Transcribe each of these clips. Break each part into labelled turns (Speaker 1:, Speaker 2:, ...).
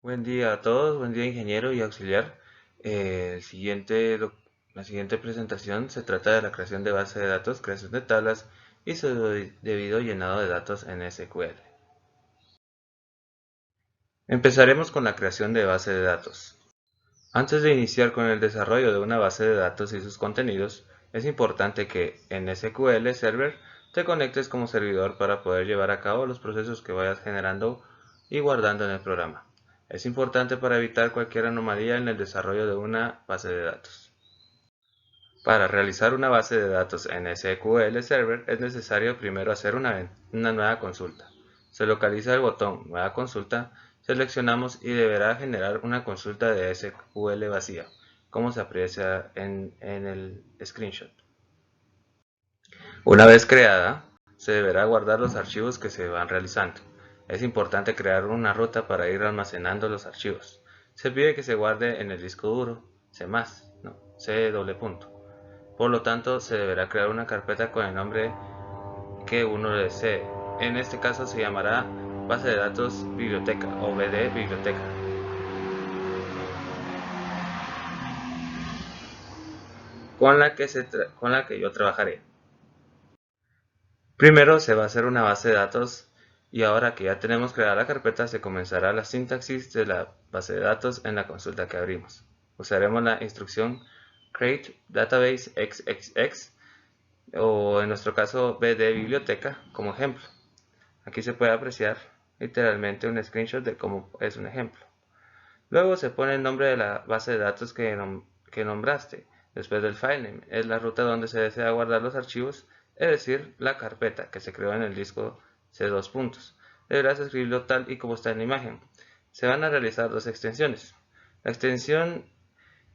Speaker 1: Buen día a todos, buen día ingeniero y auxiliar. La siguiente presentación se trata de la creación de base de datos, creación de tablas y su debido llenado de datos en SQL. Empezaremos con la creación de base de datos. Antes de iniciar con el desarrollo de una base de datos y sus contenidos, es importante que en SQL Server te conectes como servidor para poder llevar a cabo los procesos que vayas generando y guardando en el programa. Es importante para evitar cualquier anomalía en el desarrollo de una base de datos. Para realizar una base de datos en SQL Server es necesario primero hacer una nueva consulta. Se localiza el botón Nueva consulta, seleccionamos y deberá generar una consulta de SQL vacía, como se aprecia en el screenshot. Una vez creada, se deberá guardar los archivos que se van realizando. Es importante crear una ruta para ir almacenando los archivos. Se pide que se guarde en el disco duro, C+, C doble punto. Por lo tanto, se deberá crear una carpeta con el nombre que uno desee. En este caso se llamará base de datos biblioteca o BD biblioteca, con la que yo trabajaré. Primero se va a hacer una base de datos y ahora que ya tenemos creada la carpeta se comenzará la sintaxis de la base de datos en la consulta que abrimos. Usaremos la instrucción create database xxx o en nuestro caso bd biblioteca como ejemplo. Aquí se puede apreciar literalmente un screenshot de cómo es un ejemplo. Luego se pone el nombre de la base de datos que nombraste. Después del filename es la ruta donde se desea guardar los archivos, es decir, la carpeta que se creó en el disco C2 puntos. Deberás escribirlo tal y como está en la imagen. Se van a realizar dos extensiones. La extensión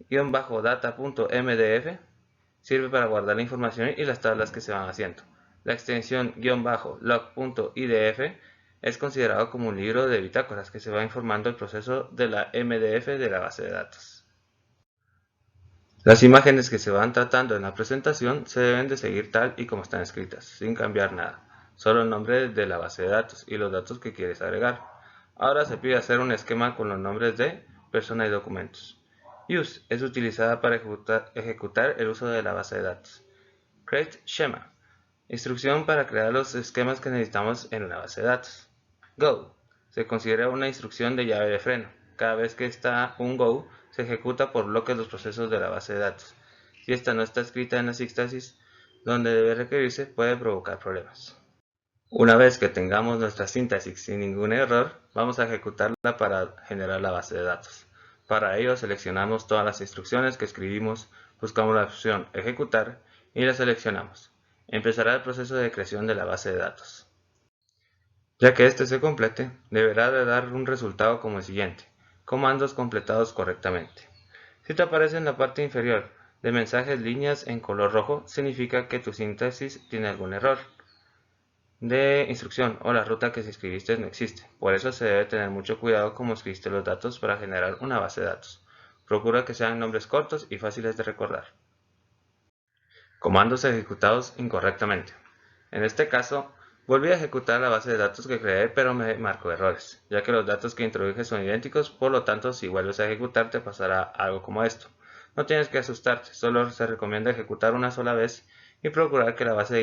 Speaker 1: "data.mdf" sirve para guardar la información y las tablas que se van haciendo. La extensión "log.idf" es considerado como un libro de bitácoras que se va informando el proceso de la MDF de la base de datos. Las imágenes que se van tratando en la presentación se deben de seguir tal y como están escritas, sin cambiar nada, solo el nombre de la base de datos y los datos que quieres agregar. Ahora se pide hacer un esquema con los nombres de persona y documentos. Use es utilizada para ejecutar el uso de la base de datos. Create Schema. Instrucción para crear los esquemas que necesitamos en una base de datos. Go. Se considera una instrucción de llave de freno. Cada vez que está un go, se ejecuta por bloques los procesos de la base de datos. Si esta no está escrita en la sintaxis donde debe requerirse, puede provocar problemas. Una vez que tengamos nuestra sintaxis sin ningún error, vamos a ejecutarla para generar la base de datos. Para ello seleccionamos todas las instrucciones que escribimos, buscamos la opción ejecutar y la seleccionamos. Empezará el proceso de creación de la base de datos. Ya que este se complete, deberá de dar un resultado como el siguiente: comandos completados correctamente. Si te aparece en la parte inferior de mensajes líneas en color rojo, significa que tu sintaxis tiene algún error de instrucción o la ruta que escribiste no existe. Por eso se debe tener mucho cuidado cómo escribiste los datos para generar una base de datos. Procura que sean nombres cortos y fáciles de recordar. Comandos ejecutados incorrectamente. En este caso, volví a ejecutar la base de datos que creé, pero me marcó errores, ya que los datos que introduje son idénticos, por lo tanto, si vuelves a ejecutar te pasará algo como esto. No tienes que asustarte, solo se recomienda ejecutar una sola vez y procurar que la base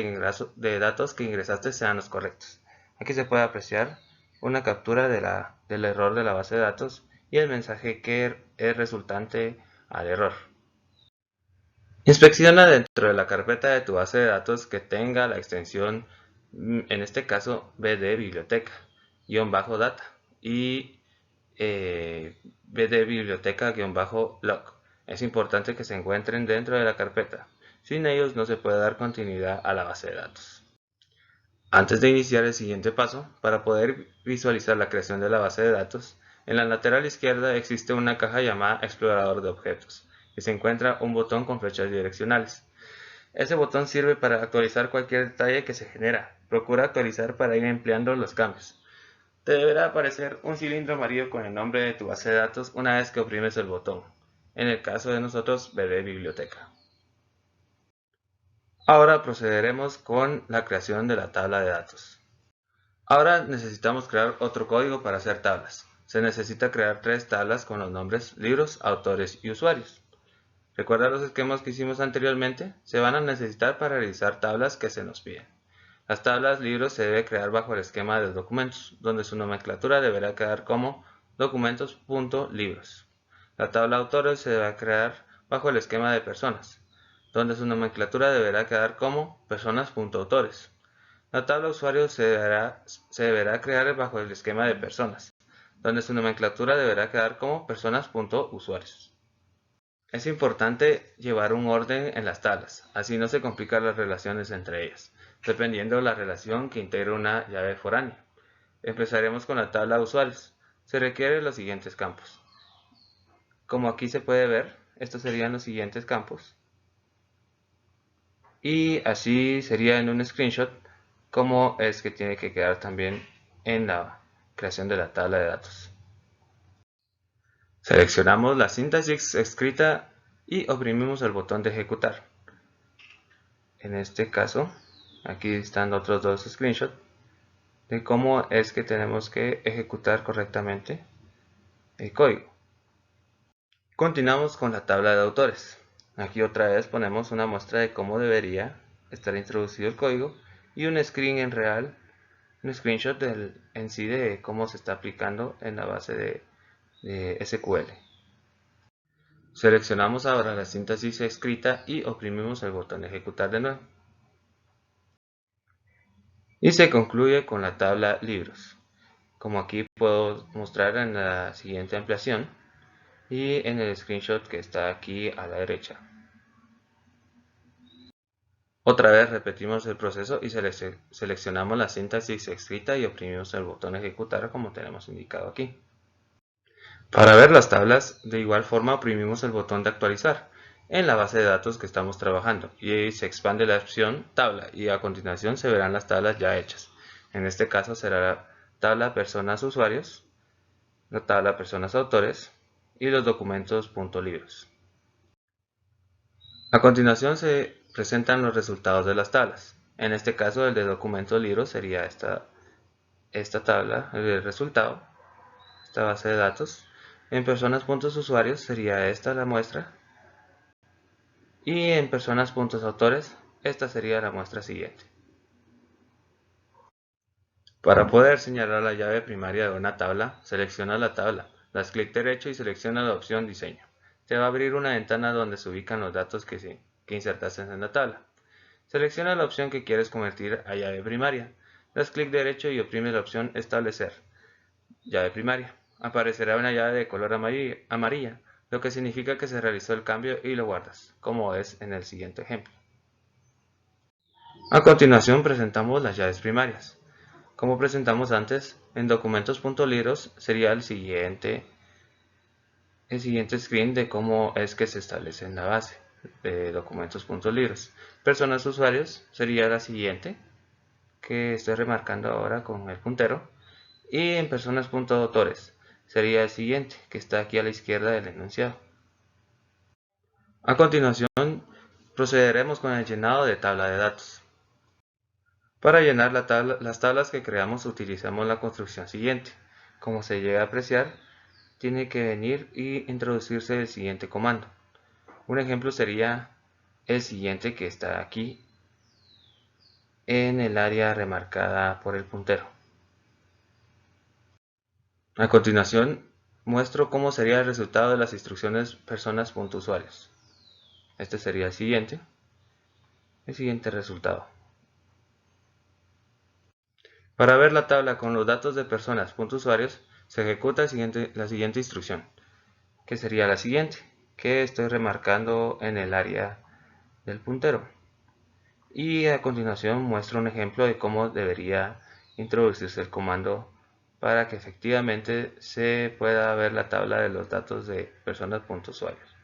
Speaker 1: de datos que ingresaste sean los correctos. Aquí se puede apreciar una captura del error de la base de datos y el mensaje que es resultante al error. Inspecciona dentro de la carpeta de tu base de datos que tenga la extensión, en este caso bd biblioteca, -data y bd biblioteca-log. Es importante que se encuentren dentro de la carpeta. Sin ellos no se puede dar continuidad a la base de datos. Antes de iniciar el siguiente paso, para poder visualizar la creación de la base de datos, en la lateral izquierda existe una caja llamada Explorador de Objetos y se encuentra un botón con flechas direccionales. Ese botón sirve para actualizar cualquier detalle que se genera. Procura actualizar para ir empleando los cambios. Te deberá aparecer un cilindro amarillo con el nombre de tu base de datos una vez que oprimes el botón. En el caso de nosotros, BD Biblioteca. Ahora procederemos con la creación de la tabla de datos. Ahora necesitamos crear otro código para hacer tablas. se necesita crear 3 tablas con los nombres libros, autores y usuarios. ¿Recuerda los esquemas que hicimos anteriormente? Se van a necesitar para realizar tablas que se nos piden. Las tablas libros se debe crear bajo el esquema de documentos, donde su nomenclatura deberá quedar como documentos.libros. La tabla autores se deberá crear bajo el esquema de personas, donde su nomenclatura deberá quedar como personas.autores. La tabla usuarios se deberá crear bajo el esquema de personas, donde su nomenclatura deberá quedar como personas.usuarios. Es importante llevar un orden en las tablas, así no se complican las relaciones entre ellas, dependiendo de la relación que integre una llave foránea. Empezaremos con la tabla de usuarios. Se requieren los siguientes campos. Como aquí se puede ver, estos serían los siguientes campos. Y así sería en un screenshot como es que tiene que quedar también en la creación de la tabla de datos. Seleccionamos la sintaxis escrita y oprimimos el botón de ejecutar. En este caso, aquí están otros dos screenshots de cómo es que tenemos que ejecutar correctamente el código. Continuamos con la tabla de autores. Aquí otra vez ponemos una muestra de cómo debería estar introducido el código y un screenshot en sí de cómo se está aplicando en la base de SQL. Seleccionamos ahora la sintaxis escrita y oprimimos el botón de ejecutar de nuevo. Y se concluye con la tabla libros. Como aquí puedo mostrar en la siguiente ampliación y en el screenshot que está aquí a la derecha. Otra vez repetimos el proceso y seleccionamos la sintaxis escrita y oprimimos el botón ejecutar como tenemos indicado aquí. Para ver las tablas, de igual forma oprimimos el botón de actualizar en la base de datos que estamos trabajando y se expande la opción tabla y a continuación se verán las tablas ya hechas. En este caso será la tabla personas usuarios, la tabla personas autores y los documentos.libros. A continuación se presentan los resultados de las tablas. En este caso el de documentos libros sería esta tabla, el resultado, esta base de datos. En personas.usuarios sería esta la muestra. Y en personas.autores, esta sería la muestra siguiente. Para poder señalar la llave primaria de una tabla, selecciona la tabla, das clic derecho y selecciona la opción diseño. Te va a abrir una ventana donde se ubican los datos que insertaste en la tabla. Selecciona la opción que quieres convertir a llave primaria. Das clic derecho y oprime la opción establecer llave primaria. Aparecerá una llave de color amarilla, lo que significa que se realizó el cambio y lo guardas, como es en el siguiente ejemplo. A continuación presentamos las llaves primarias. Como presentamos antes, en documentos.libros sería el siguiente screen de cómo es que se establece en la base de documentos.libros. Personas usuarios sería la siguiente, que estoy remarcando ahora con el puntero. Y en personas.autores sería el siguiente, que está aquí a la izquierda del enunciado. A continuación, procederemos con el llenado de tabla de datos. Para llenar las tablas que creamos utilizamos la construcción siguiente. Como se llega a apreciar, tiene que venir y introducirse el siguiente comando. Un ejemplo sería el siguiente que está aquí en el área remarcada por el puntero. A continuación, muestro cómo sería el resultado de las instrucciones personas.usuarios. Este sería el siguiente resultado. Para ver la tabla con los datos de personas.usuarios, se ejecuta la siguiente instrucción, que sería la siguiente, que estoy remarcando en el área del puntero. Y a continuación muestro un ejemplo de cómo debería introducirse el comando para que efectivamente se pueda ver la tabla de los datos de personas.usuarios.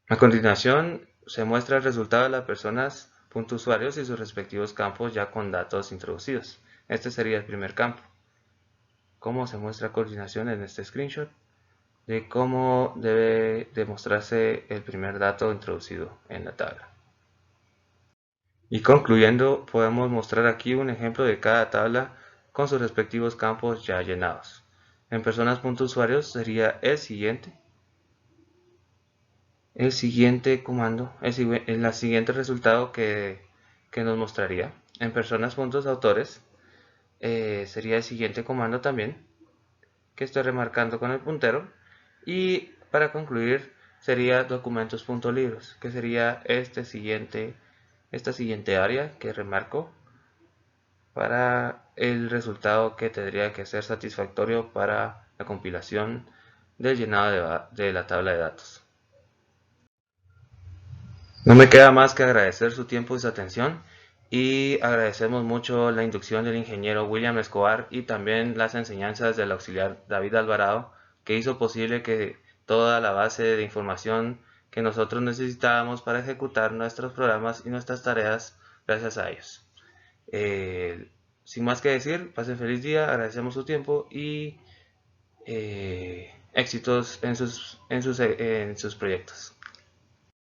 Speaker 1: A continuación se muestra el resultado de las personas.usuarios y sus respectivos campos ya con datos introducidos. Este sería el primer campo. Como se muestra a continuación en este screenshot de cómo debe demostrarse el primer dato introducido en la tabla. Y concluyendo, podemos mostrar aquí un ejemplo de cada tabla con sus respectivos campos ya llenados. En personas.usuarios sería el siguiente comando, el siguiente resultado que nos mostraría. En personas.autores sería el siguiente comando también, que estoy remarcando con el puntero. Y para concluir sería documentos.libros, que sería esta siguiente área que remarco para el resultado que tendría que ser satisfactorio para la compilación del llenado de la tabla de datos. No me queda más que agradecer su tiempo y su atención, y agradecemos mucho la inducción del ingeniero William Escobar y también las enseñanzas del auxiliar David Alvarado, que hizo posible que toda la base de información que nosotros necesitábamos para ejecutar nuestros programas y nuestras tareas, gracias a ellos. Sin más que decir, pasen feliz día, agradecemos su tiempo y éxitos en sus proyectos.